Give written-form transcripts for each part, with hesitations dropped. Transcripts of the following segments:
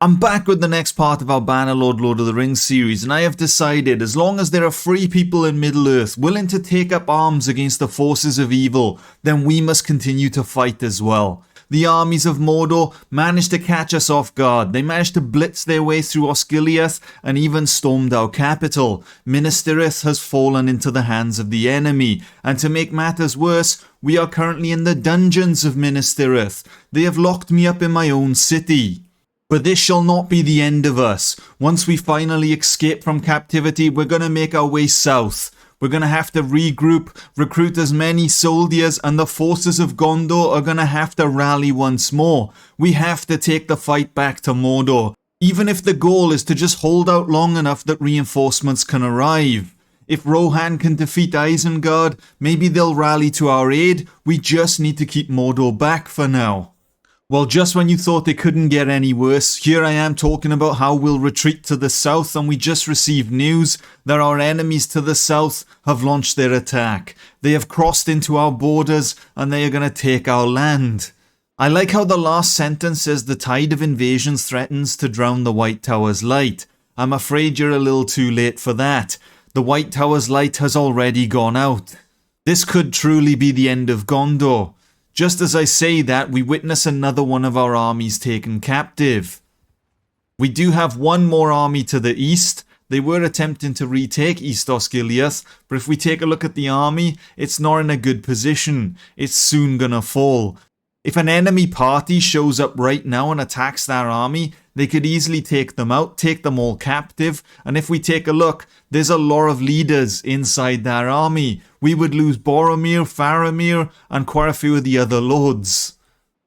I'm back with the next part of our Bannerlord Lord of the Rings series, and I have decided as long as there are free people in Middle-earth willing to take up arms against the forces of evil, then we must continue to fight as well. The armies of Mordor managed to catch us off guard. They managed to blitz their way through Osgiliath and even stormed our capital. Minas Tirith has fallen into the hands of the enemy, and to make matters worse, we are currently in the dungeons of Minas Tirith. They have locked me up in my own city. But this shall not be the end of us. Once we finally escape from captivity, we're going to make our way south. We're going to have to regroup, recruit as many soldiers, and the forces of Gondor are going to have to rally once more. We have to take the fight back to Mordor, even if the goal is to just hold out long enough that reinforcements can arrive. If Rohan can defeat Isengard, maybe they'll rally to our aid. We just need to keep Mordor back for now. Well, just when you thought it couldn't get any worse, here I am talking about how we'll retreat to the south, and we just received news that our enemies to the south have launched their attack. They have crossed into our borders and they are going to take our land. I like how the last sentence says the tide of invasions threatens to drown the White Tower's light. I'm afraid you're a little too late for that. The White Tower's light has already gone out. This could truly be the end of Gondor. Just as I say that, we witness another one of our armies taken captive. We do have one more army to the east. They were attempting to retake East Osgiliath, but if we take a look at the army, it's not in a good position. It's soon gonna fall. If an enemy party shows up right now and attacks their army, they could easily take them out, take them all captive, and if we take a look, there's a lot of leaders inside their army. We would lose Boromir, Faramir, and quite a few of the other lords.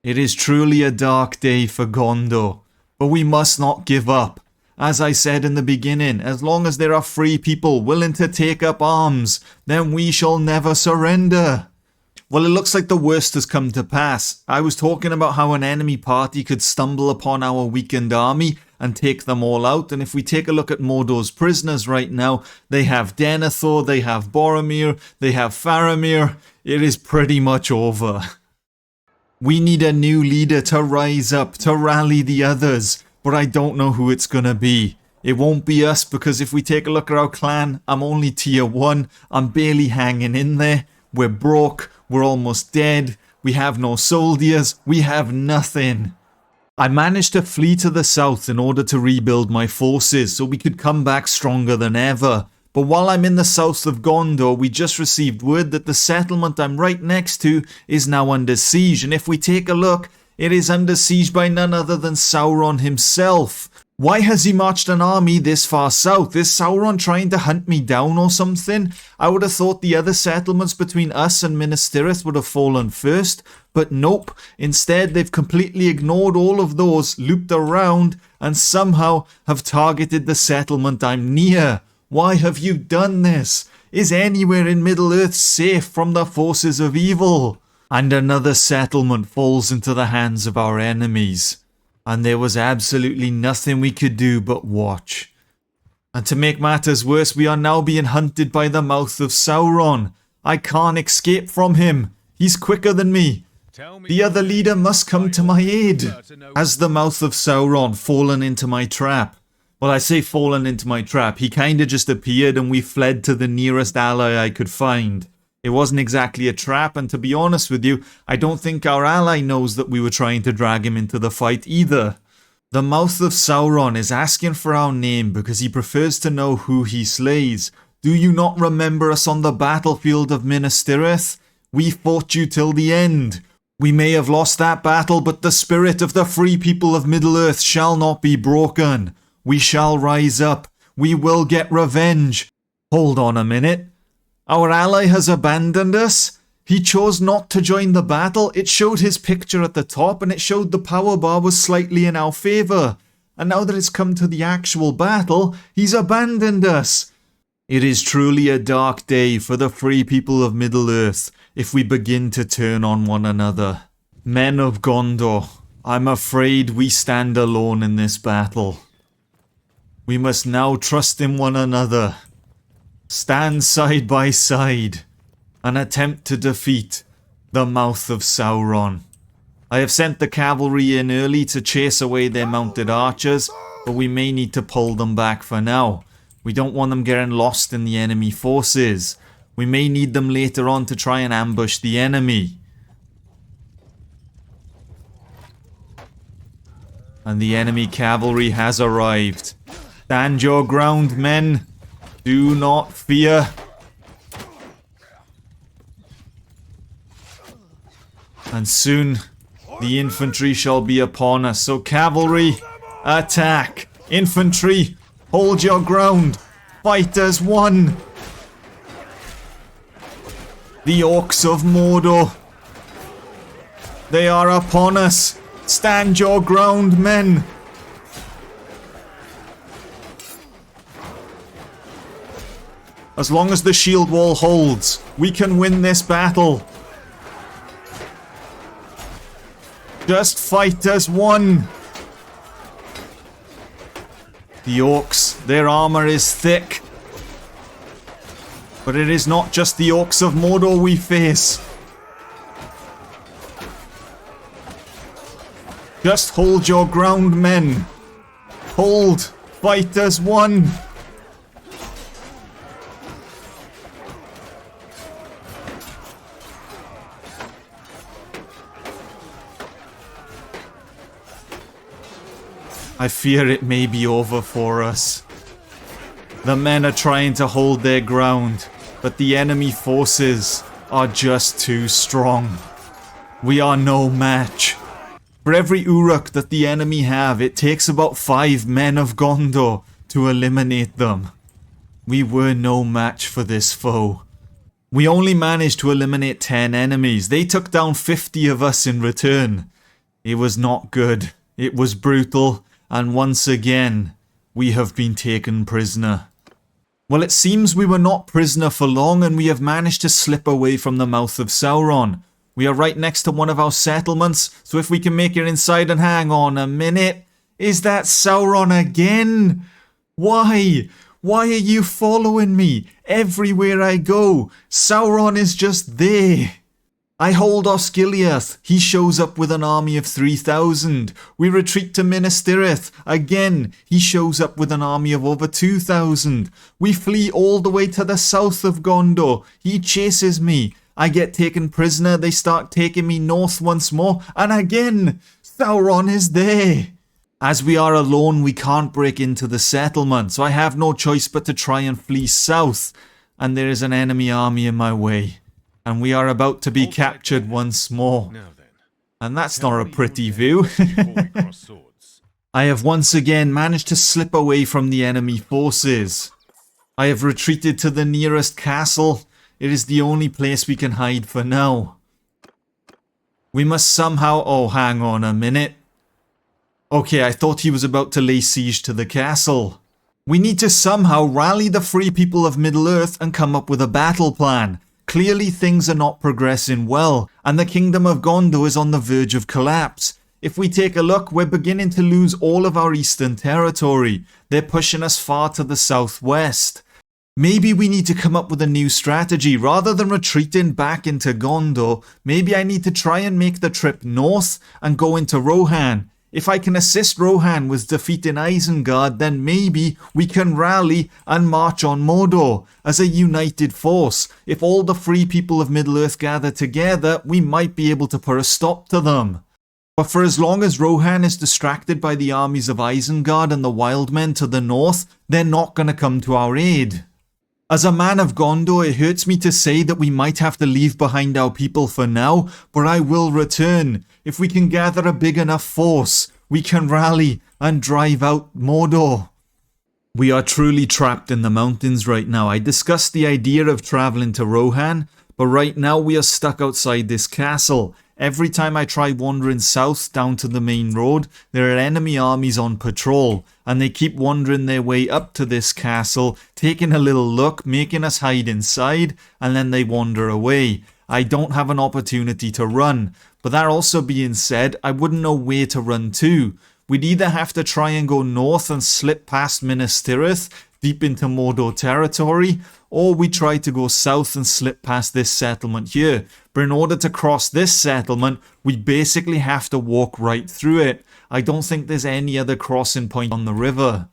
It is truly a dark day for Gondor, but we must not give up. As I said in the beginning, as long as there are free people willing to take up arms, then we shall never surrender. Well, it looks like the worst has come to pass. I was talking about how an enemy party could stumble upon our weakened army and take them all out, and if we take a look at Mordor's prisoners right now, they have Denethor, they have Boromir, they have Faramir. It is pretty much over. We need a new leader to rise up, to rally the others, but I don't know who it's gonna be. It won't be us, because if we take a look at our clan, I'm only tier 1, I'm barely hanging in there, we're broke, we're almost dead, we have no soldiers, we have nothing. I managed to flee to the south in order to rebuild my forces so we could come back stronger than ever. But while I'm in the south of Gondor, we just received word that the settlement I'm right next to is now under siege, and if we take a look, it is under siege by none other than Sauron himself. Why has he marched an army this far south? Is Sauron trying to hunt me down or something? I would have thought the other settlements between us and Minas Tirith would have fallen first, but nope. Instead, they've completely ignored all of those, looped around, and somehow have targeted the settlement I'm near. Why have you done this? Is anywhere in Middle-earth safe from the forces of evil? And another settlement falls into the hands of our enemies. And there was absolutely nothing we could do but watch. And to make matters worse, we are now being hunted by the mouth of Sauron. I can't escape from him. He's quicker than me. The other leader must come to my aid. Has the mouth of Sauron fallen into my trap? Well, I say fallen into my trap. He kinda just appeared and we fled to the nearest ally I could find. It wasn't exactly a trap, and to be honest with you, I don't think our ally knows that we were trying to drag him into the fight either. The mouth of Sauron is asking for our name because he prefers to know who he slays. Do you not remember us on the battlefield of Minas Tirith? We fought you till the end. We may have lost that battle, but the spirit of the free people of Middle-earth shall not be broken. We shall rise up. We will get revenge. Hold on a minute. Our ally has abandoned us? He chose not to join the battle. It showed his picture at the top and it showed the power bar was slightly in our favour. And now that it's come to the actual battle, he's abandoned us. It is truly a dark day for the free people of Middle-earth if we begin to turn on one another. Men of Gondor, I'm afraid we stand alone in this battle. We must now trust in one another. Stand side by side and attempt to defeat the mouth of Sauron. I have sent the cavalry in early to chase away their mounted archers, but we may need to pull them back for now. We don't want them getting lost in the enemy forces. We may need them later on to try and ambush the enemy. And the enemy cavalry has arrived. Stand your ground, men. Do not fear. And soon, the infantry shall be upon us. So cavalry, attack. Infantry, hold your ground. Fight as one. The Orcs of Mordor. They are upon us. Stand your ground, men. As long as the shield wall holds, we can win this battle. Just fight as one. The Orcs, their armor is thick. But it is not just the Orcs of Mordor we face. Just hold your ground, men. Hold. Fight as one. I fear it may be over for us. The men are trying to hold their ground, but the enemy forces are just too strong. We are no match. For every Uruk that the enemy have, it takes about 5 men of Gondor to eliminate them. We were no match for this foe. We only managed to eliminate 10 enemies. They took down 50 of us in return. It was not good. It was brutal. And once again, we have been taken prisoner. Well, it seems we were not prisoner for long and we have managed to slip away from the mouth of Sauron. We are right next to one of our settlements, so if we can make it inside and hang on a minute. Is that Sauron again? Why? Why are you following me? Everywhere I go, Sauron is just there. I hold Osgiliath. He shows up with an army of 3,000. We retreat to Minas Tirith. Again, he shows up with an army of over 2,000. We flee all the way to the south of Gondor. He chases me. I get taken prisoner. They start taking me north once more. And again, Sauron is there. As we are alone, we can't break into the settlement, so I have no choice but to try and flee south. And there is an enemy army in my way. And we are about to be captured once more. And that's not a pretty view. I have once again managed to slip away from the enemy forces. I have retreated to the nearest castle. It is the only place we can hide for now. We must somehow... Oh, hang on a minute. Okay, I thought he was about to lay siege to the castle. We need to somehow rally the free people of Middle-earth and come up with a battle plan. Clearly things are not progressing well, and the Kingdom of Gondor is on the verge of collapse. If we take a look, we're beginning to lose all of our eastern territory. They're pushing us far to the southwest. Maybe we need to come up with a new strategy. Rather than retreating back into Gondor, maybe I need to try and make the trip north and go into Rohan. If I can assist Rohan with defeating Isengard, then maybe we can rally and march on Mordor as a united force. If all the free people of Middle-earth gather together, we might be able to put a stop to them. But for as long as Rohan is distracted by the armies of Isengard and the Wildmen to the north, they're not going to come to our aid. As a man of Gondor, it hurts me to say that we might have to leave behind our people for now, but I will return. If we can gather a big enough force, we can rally and drive out Mordor. We are truly trapped in the mountains right now. I discussed the idea of travelling to Rohan, but right now we are stuck outside this castle. Every time I try wandering south down to the main road, there are enemy armies on patrol, and they keep wandering their way up to this castle, taking a little look, making us hide inside, and then they wander away. I don't have an opportunity to run, but that also being said, I wouldn't know where to run to. We'd either have to try and go north and slip past Minas Tirith, deep into Mordor territory, or we try to go south and slip past this settlement here. But in order to cross this settlement, we basically have to walk right through it. I don't think there's any other crossing point on the river.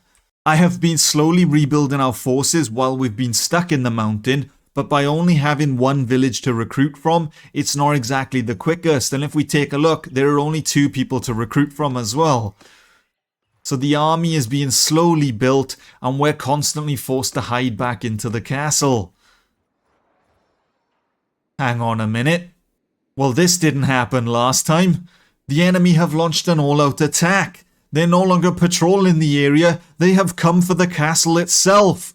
I have been slowly rebuilding our forces while we've been stuck in the mountain, but by only having one village to recruit from, it's not exactly the quickest. And if we take a look, there are only 2 people to recruit from as well. So the army is being slowly built, and we're constantly forced to hide back into the castle. Hang on a minute. Well, this didn't happen last time. The enemy have launched an all-out attack. They're no longer patrolling the area. They have come for the castle itself.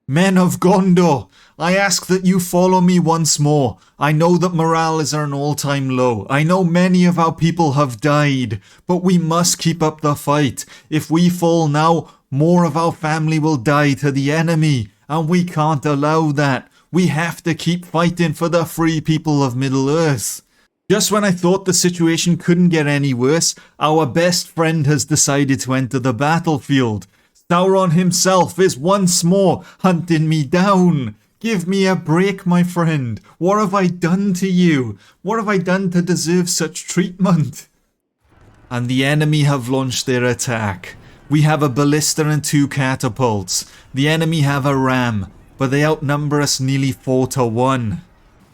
Men of Gondor, I ask that you follow me once more. I know that morale is at an all-time low. I know many of our people have died, but we must keep up the fight. If we fall now, more of our family will die to the enemy, and we can't allow that. We have to keep fighting for the free people of Middle-earth. Just when I thought the situation couldn't get any worse, our best friend has decided to enter the battlefield. Sauron himself is once more hunting me down. Give me a break, my friend. What have I done to you? What have I done to deserve such treatment? And the enemy have launched their attack. We have a ballista and 2 catapults. The enemy have a ram, but they outnumber us nearly 4 to 1.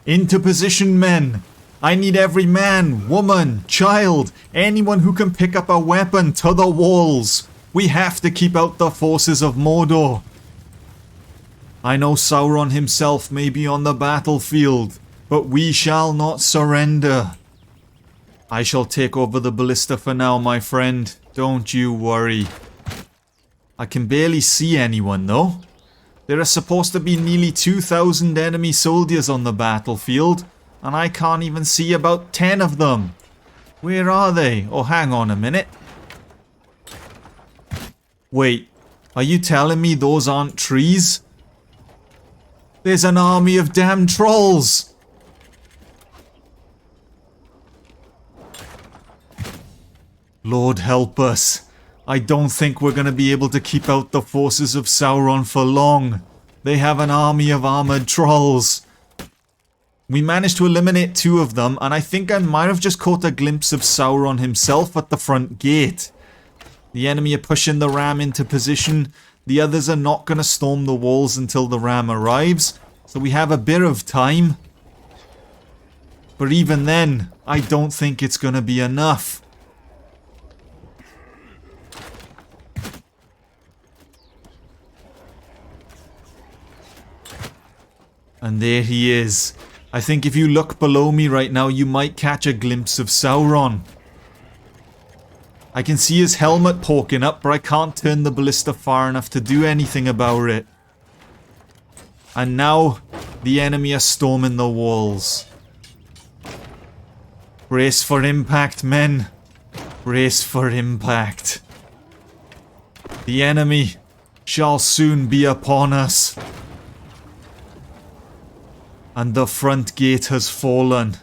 Into position, men. I need every man, woman, child, anyone who can pick up a weapon to the walls. We have to keep out the forces of Mordor. I know Sauron himself may be on the battlefield, but we shall not surrender. I shall take over the ballista for now, my friend. Don't you worry. I can barely see anyone though. There are supposed to be nearly 2,000 enemy soldiers on the battlefield, and I can't even see about 10 of them. Where are they? Oh, hang on a minute. Wait, are you telling me those aren't trees? There's an army of damn trolls! Lord help us. I don't think we're going to be able to keep out the forces of Sauron for long. They have an army of armored trolls. We managed to eliminate 2 of them, and I think I might have just caught a glimpse of Sauron himself at the front gate. The enemy are pushing the ram into position. The others are not going to storm the walls until the ram arrives, so we have a bit of time. But even then, I don't think it's going to be enough. And there he is. I think if you look below me right now, you might catch a glimpse of Sauron. I can see his helmet poking up, but I can't turn the ballista far enough to do anything about it. And now, the enemy are storming the walls. Brace for impact, men. Brace for impact. The enemy shall soon be upon us. And the front gate has fallen.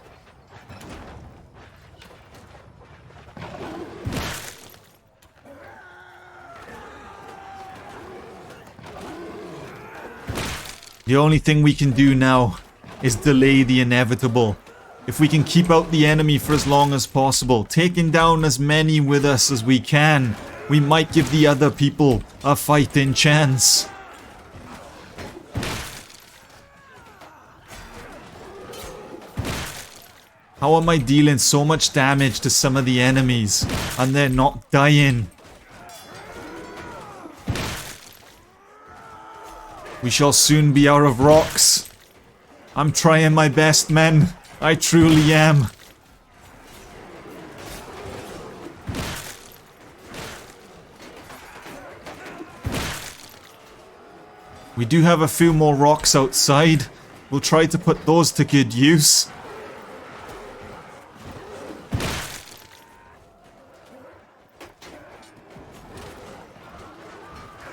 The only thing we can do now is delay the inevitable. If we can keep out the enemy for as long as possible, taking down as many with us as we can, we might give the other people a fighting chance. How am I dealing so much damage to some of the enemies and they're not dying? We shall soon be out of rocks. I'm trying my best, men. I truly am. We do have a few more rocks outside. We'll try to put those to good use.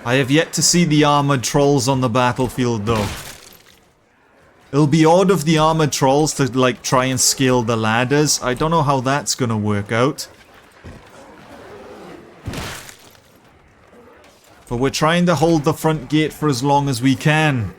I have yet to see the armored trolls on the battlefield though. It'll be odd of the armored trolls to like try and scale the ladders. I don't know how that's gonna work out. But we're trying to hold the front gate for as long as we can.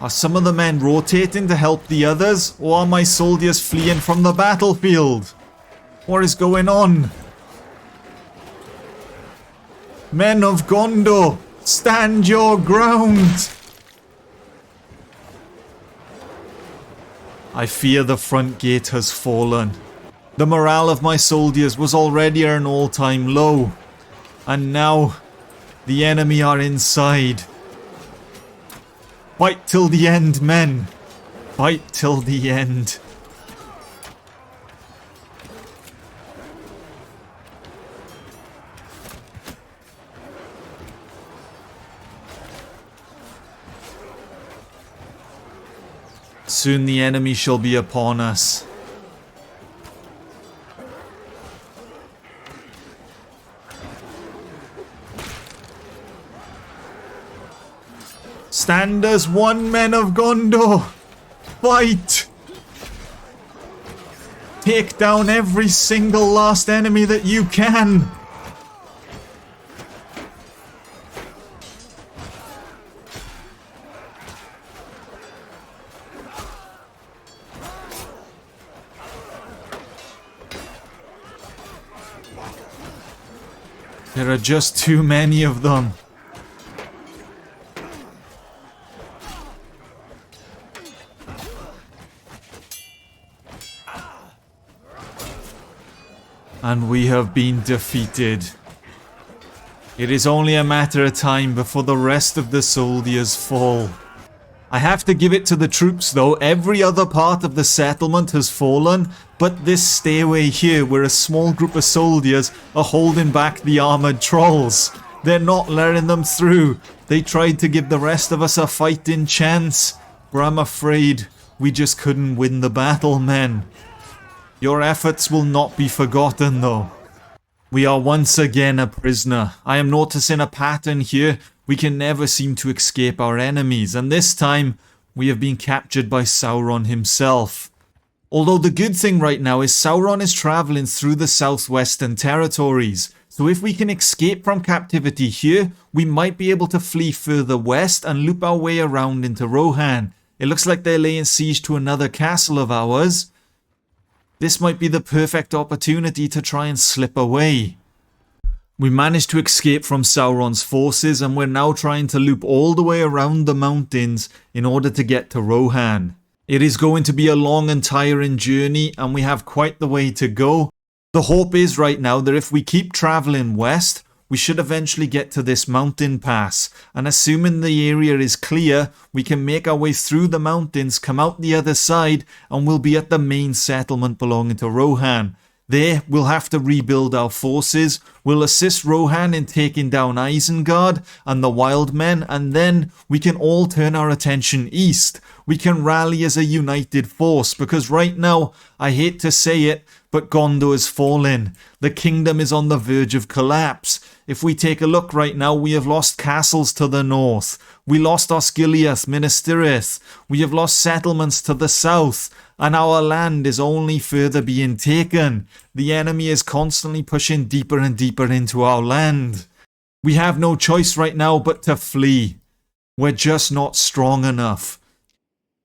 Are some of the men rotating to help the others, or are my soldiers fleeing from the battlefield? What is going on? Men of Gondor, stand your ground! I fear the front gate has fallen. The morale of my soldiers was already at an all-time low. And now, the enemy are inside. Fight till the end, men. Fight till the end. Soon the enemy shall be upon us. Stand as one, men of Gondor! Fight! Take down every single last enemy that you can! There are just too many of them. And we have been defeated. It is only a matter of time before the rest of the soldiers fall. I have to give it to the troops though, every other part of the settlement has fallen, but this stairway here where a small group of soldiers are holding back the armoured trolls. They're not letting them through. They tried to give the rest of us a fighting chance, but I'm afraid we just couldn't win the battle, men. Your efforts will not be forgotten though. We are once again a prisoner. I am noticing a pattern here. We can never seem to escape our enemies, and this time we have been captured by Sauron himself. Although the good thing right now is Sauron is travelling through the southwestern territories, so if we can escape from captivity here, we might be able to flee further west and loop our way around into Rohan. It looks like they're laying siege to another castle of ours. This might be the perfect opportunity to try and slip away. We managed to escape from Sauron's forces and we're now trying to loop all the way around the mountains in order to get to Rohan. It is going to be a long and tiring journey and we have quite the way to go. The hope is right now that if we keep travelling west, we should eventually get to this mountain pass, and assuming the area is clear, we can make our way through the mountains, come out the other side, and we'll be at the main settlement belonging to Rohan. There, we'll have to rebuild our forces, we'll assist Rohan in taking down Isengard and the wild men, and then we can all turn our attention east. We can rally as a united force, because right now, I hate to say it, but Gondor is falling. The kingdom is on the verge of collapse. If we take a look right now, we have lost castles to the north. We lost Osgiliath, Minas Tirith. We have lost settlements to the south. And our land is only further being taken. The enemy is constantly pushing deeper and deeper into our land. We have no choice right now but to flee. We're just not strong enough.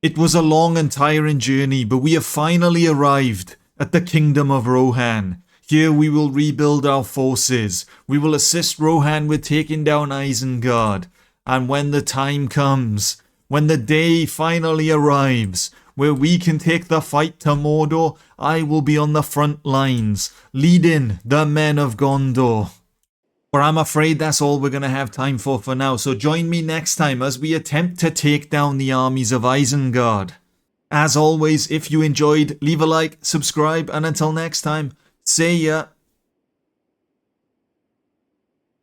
It was a long and tiring journey, but we have finally arrived at the kingdom of Rohan. Here we will rebuild our forces. We will assist Rohan with taking down Isengard. And when the time comes, when the day finally arrives, where we can take the fight to Mordor, I will be on the front lines, leading the men of Gondor. But I'm afraid that's all we're going to have time for now, so join me next time as we attempt to take down the armies of Isengard. As always, if you enjoyed, leave a like, subscribe, and until next time, see ya!